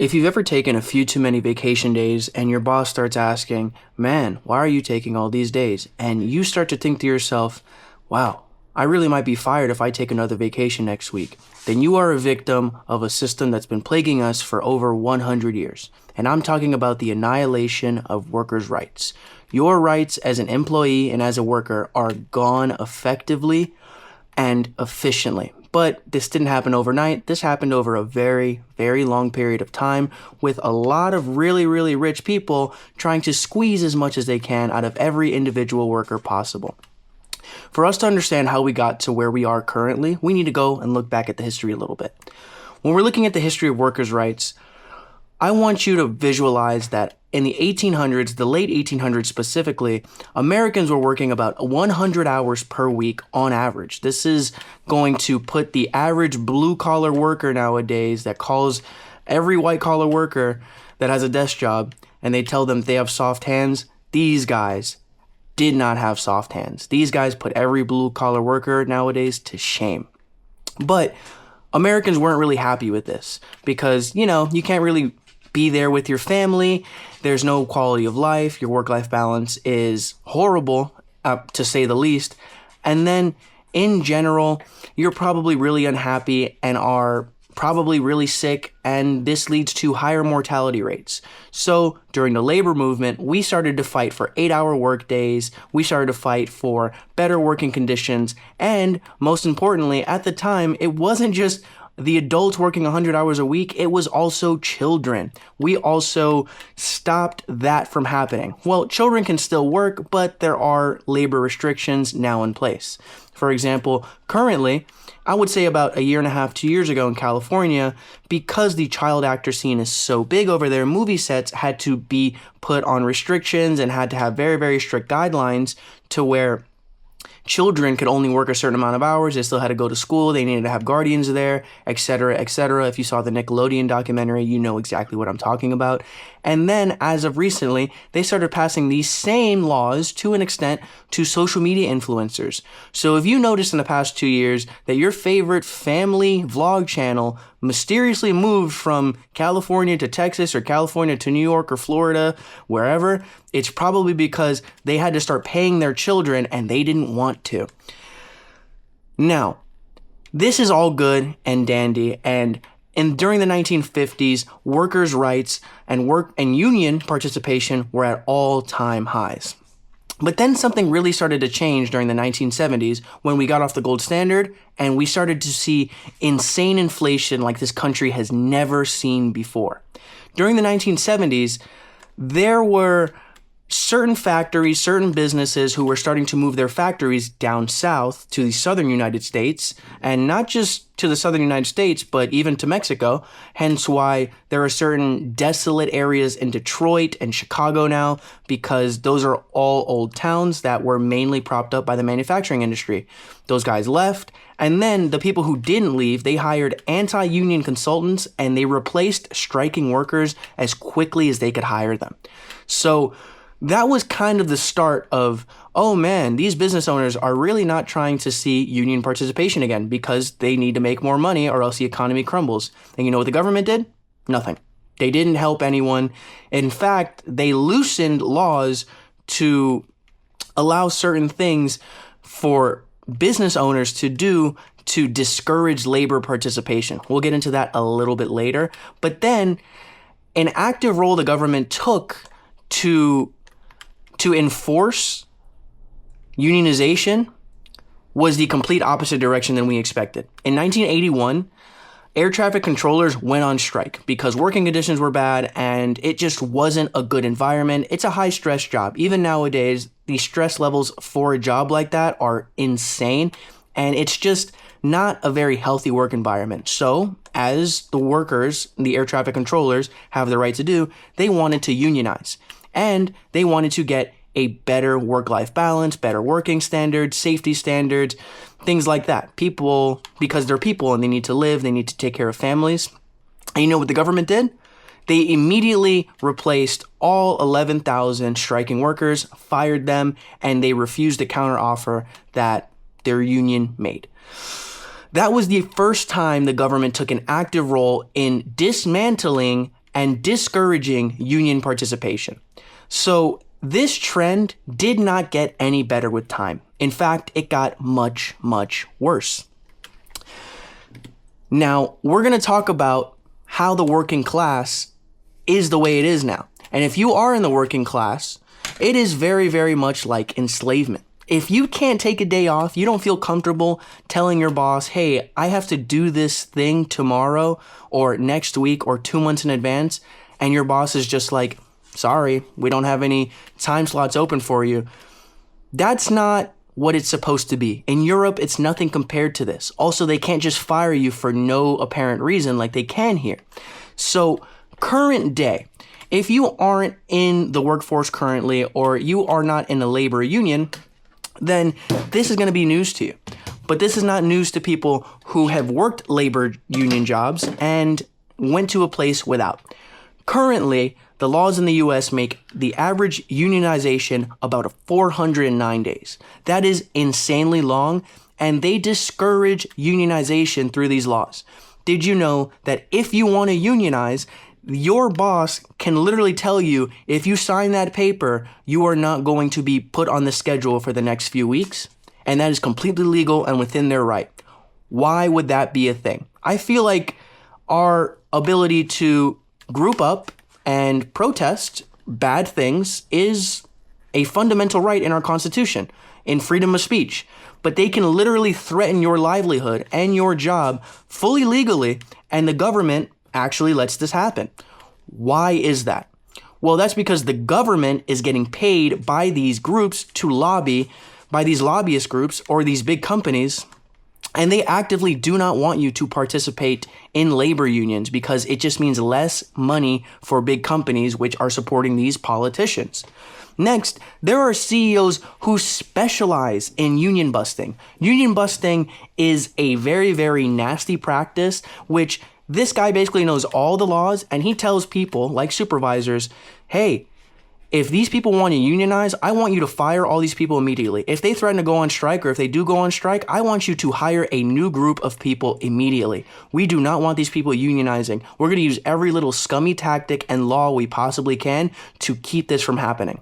If you've ever taken a few too many vacation days and your boss starts asking, man, why are you taking all these days? And you start to think to yourself, wow, I really might be fired if I take another vacation next week. Then you are a victim of a system that's been plaguing us for over 100 years. And I'm talking about the annihilation of workers' rights. Your rights as an employee and as a worker are gone effectively and efficiently. But this didn't happen overnight. This happened over a very, very long period of time with a lot of really, really rich people trying to squeeze as much as they can out of every individual worker possible. For us to understand how we got to where we are currently, we need to go and look back at the history a little bit. When we're looking at the history of workers' rights, I want you to visualize that in the 1800s, the late 1800s specifically, Americans were working about 100 hours per week on average. This is going to put the average blue-collar worker nowadays that calls every white-collar worker that has a desk job and they tell them they have soft hands. These guys did not have soft hands. These guys put every blue-collar worker nowadays to shame. But Americans weren't really happy with this because, you can't really be there with your family. There's no quality of life. Your work-life balance is horrible, to say the least. And then, in general, you're probably really unhappy and are probably really sick, and this leads to higher mortality rates. So, during the labor movement, we started to fight for 8-hour work days. We started to fight for better working conditions. And, most importantly, at the time, it wasn't just the adults working 100 hours a week, it was also children. We also stopped that from happening. Well, children can still work, but there are labor restrictions now in place. For example, currently, I would say about a year and a half, 2 years ago in California, because the child actor scene is so big over there, movie sets had to be put on restrictions and had to have very, very strict guidelines to where children could only work a certain amount of hours. They still had to go to school. They needed to have guardians there, etc., etc. If you saw the Nickelodeon documentary, you know exactly what I'm talking about. And then, as of recently, they started passing these same laws, to an extent, to social media influencers. So if you noticed in the past 2 years that your favorite family vlog channel mysteriously moved from California to Texas or California to New York or Florida, wherever, it's probably because they had to start paying their children and they didn't want to. Now, this is all good and dandy, and during the 1950s, workers' rights and union participation were at all-time highs. But then something really started to change during the 1970s when we got off the gold standard and we started to see insane inflation like this country has never seen before. During the 1970s, there were certain factories, certain businesses who were starting to move their factories down south to the southern United States, and not just to the southern United States, but even to Mexico, hence why there are certain desolate areas in Detroit and Chicago now, because those are all old towns that were mainly propped up by the manufacturing industry. Those guys left, and then the people who didn't leave, they hired anti-union consultants, and they replaced striking workers as quickly as they could hire them. So that was kind of the start of, oh man, these business owners are really not trying to see union participation again because they need to make more money or else the economy crumbles. And you know what the government did? Nothing. They didn't help anyone. In fact, they loosened laws to allow certain things for business owners to do to discourage labor participation. We'll get into that a little bit later. But then an active role the government took to enforce unionization was the complete opposite direction than we expected. In 1981, air traffic controllers went on strike because working conditions were bad and it just wasn't a good environment. It's a high-stress job. Even nowadays, the stress levels for a job like that are insane, and it's just not a very healthy work environment. So, as the workers, the air traffic controllers, have the right to do, they wanted to unionize. And they wanted to get a better work-life balance, better working standards, safety standards, things like that. People, because they're people and they need to live, they need to take care of families. And you know what the government did? They immediately replaced all 11,000 striking workers, fired them, and they refused the counteroffer that their union made. That was the first time the government took an active role in dismantling and discouraging union participation. So this trend did not get any better with time. In fact, it got much, much worse. Now, we're going to talk about how the working class is the way it is now. And if you are in the working class, it is very, very much like enslavement. If you can't take a day off, you don't feel comfortable telling your boss, hey, I have to do this thing tomorrow or next week or 2 months in advance, and your boss is just like, sorry, we don't have any time slots open for you. That's not what it's supposed to be. In Europe, it's nothing compared to this. Also, they can't just fire you for no apparent reason like they can here. So, current day, if you aren't in the workforce currently or you are not in a labor union, then this is going to be news to you. But this is not news to people who have worked labor union jobs and went to a place without. Currently, the laws in the US make the average unionization about 409 days. That is insanely long, and they discourage unionization through these laws. Did you know that if you want to unionize, your boss can literally tell you, if you sign that paper, you are not going to be put on the schedule for the next few weeks? And that is completely legal and within their right. Why would that be a thing? I feel like our ability to group up and protest bad things is a fundamental right in our Constitution, in freedom of speech. But they can literally threaten your livelihood and your job fully legally, and the government actually lets this happen. Why is that? Well, that's because the government is getting paid by these groups to lobby, by these lobbyist groups or these big companies, and they actively do not want you to participate in labor unions because it just means less money for big companies which are supporting these politicians. Next, there are CEOs who specialize in union busting. Union busting is a very, very nasty practice, which this guy basically knows all the laws, and he tells people, like supervisors, hey, if these people want to unionize, I want you to fire all these people immediately. If they threaten to go on strike, or if they do go on strike, I want you to hire a new group of people immediately. We do not want these people unionizing. We're going to use every little scummy tactic and law we possibly can to keep this from happening.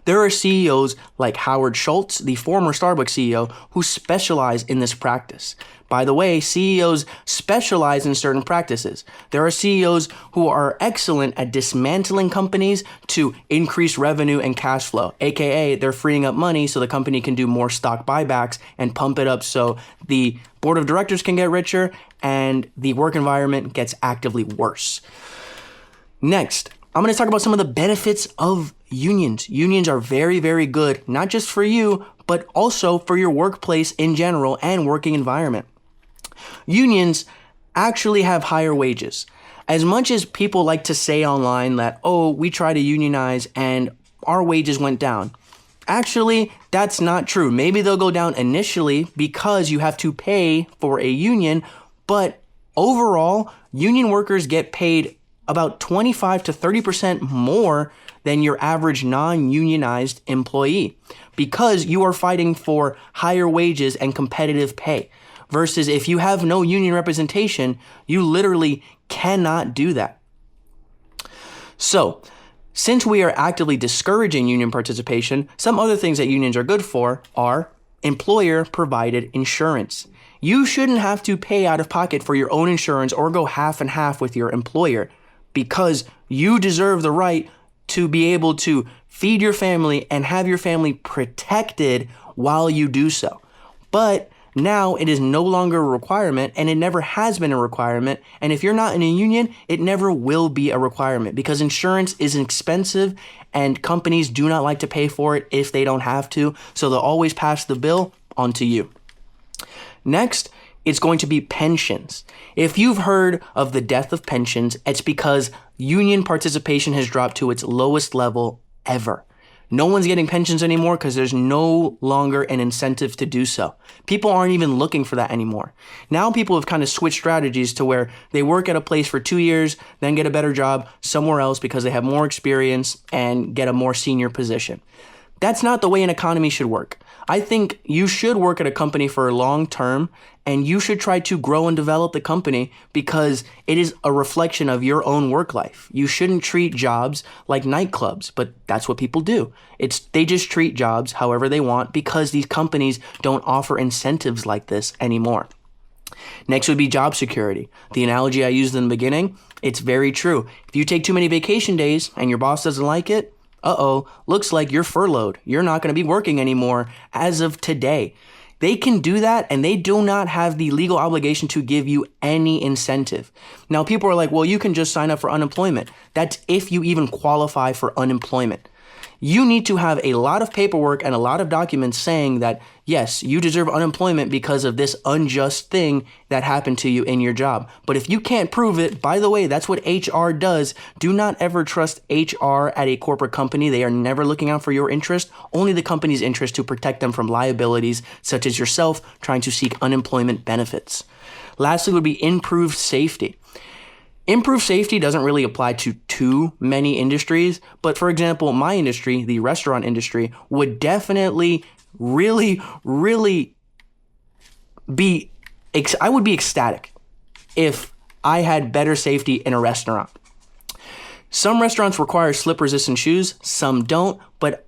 There are CEOs like Howard Schultz, the former Starbucks CEO, who specialize in this practice. By the way, CEOs specialize in certain practices. There are CEOs who are excellent at dismantling companies to increase revenue and cash flow, aka they're freeing up money so the company can do more stock buybacks and pump it up so the board of directors can get richer and the work environment gets actively worse. Next, I'm going to talk about some of the benefits of unions. Unions are very, very good, not just for you, but also for your workplace in general and working environment. Unions actually have higher wages. As much as people like to say online that, oh, we try to unionize and our wages went down. Actually, that's not true. Maybe they'll go down initially because you have to pay for a union, but overall, union workers get paid about 25 to 30% more than your average non-unionized employee because you are fighting for higher wages and competitive pay. Versus if you have no union representation, you literally cannot do that. So, since we are actively discouraging union participation, some other things that unions are good for are employer-provided insurance. You shouldn't have to pay out of pocket for your own insurance or go half and half with your employer because you deserve the right to be able to feed your family and have your family protected while you do so. But now it is no longer a requirement, and it never has been a requirement. And if you're not in a union, it never will be a requirement because insurance is expensive and companies do not like to pay for it if they don't have to. So they'll always pass the bill on to you. Next, it's going to be pensions. If you've heard of the death of pensions, it's because union participation has dropped to its lowest level ever. No one's getting pensions anymore because there's no longer an incentive to do so. People aren't even looking for that anymore. Now people have kind of switched strategies to where they work at a place for 2 years, then get a better job somewhere else because they have more experience and get a more senior position. That's not the way an economy should work. I think you should work at a company for a long term, and you should try to grow and develop the company because it is a reflection of your own work life. You shouldn't treat jobs like nightclubs, but that's what people do. They just treat jobs however they want because these companies don't offer incentives like this anymore. Next would be job security. The analogy I used in the beginning, it's very true. If you take too many vacation days and your boss doesn't like it, looks like you're furloughed. You're not going to be working anymore as of today. They can do that, and they do not have the legal obligation to give you any incentive. Now, people are like, well, you can just sign up for unemployment. That's if you even qualify for unemployment. You need to have a lot of paperwork and a lot of documents saying that, yes, you deserve unemployment because of this unjust thing that happened to you in your job. But if you can't prove it, by the way, that's what HR does. Do not ever trust HR at a corporate company. They are never looking out for your interest, only the company's interest to protect them from liabilities such as yourself trying to seek unemployment benefits. Lastly would be improved safety. Improved safety doesn't really apply to too many industries, but for example, my industry, the restaurant industry, would definitely really be, I would be ecstatic if I had better safety in a restaurant. Some restaurants require slip-resistant shoes, some don't, but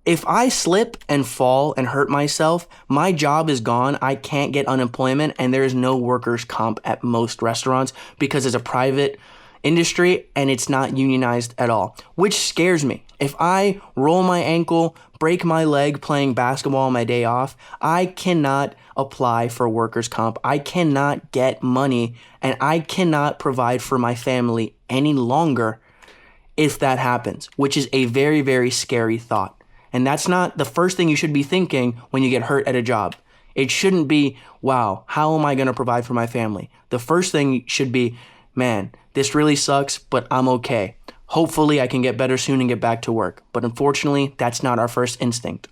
if I slip and fall and hurt myself, my job is gone. I can't get unemployment, and there is no workers' comp at most restaurants because it's a private industry and it's not unionized at all, which scares me. If I roll my ankle, break my leg playing basketball on my day off, I cannot apply for workers' comp. I cannot get money, and I cannot provide for my family any longer if that happens, which is a very, very scary thought. And that's not the first thing you should be thinking when you get hurt at a job. It shouldn't be, wow, how am I going to provide for my family? The first thing should be, man, this really sucks, but I'm okay. Hopefully I can get better soon and get back to work. But unfortunately, that's not our first instinct.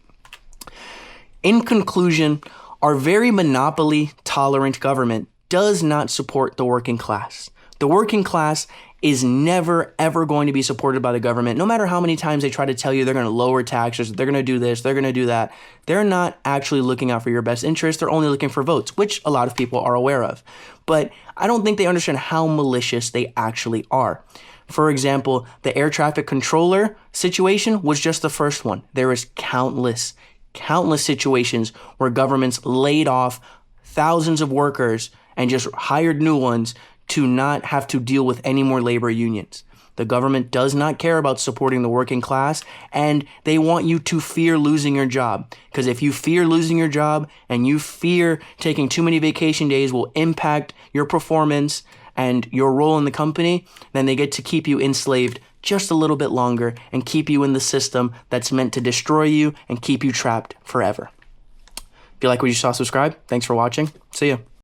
In conclusion, our very monopoly-tolerant government does not support the working class. The working class is never, ever going to be supported by the government. No matter how many times they try to tell you they're going to lower taxes, they're going to do this, they're going to do that, they're not actually looking out for your best interest. They're only looking for votes, which a lot of people are aware of. But I don't think they understand how malicious they actually are. For example, the air traffic controller situation was just the first one. There is countless situations where governments laid off thousands of workers and just hired new ones to not have to deal with any more labor unions. The government does not care about supporting the working class, and they want you to fear losing your job. Because if you fear losing your job and you fear taking too many vacation days will impact your performance and your role in the company, then they get to keep you enslaved just a little bit longer and keep you in the system that's meant to destroy you and keep you trapped forever. If you like what you saw, subscribe. Thanks for watching. See ya.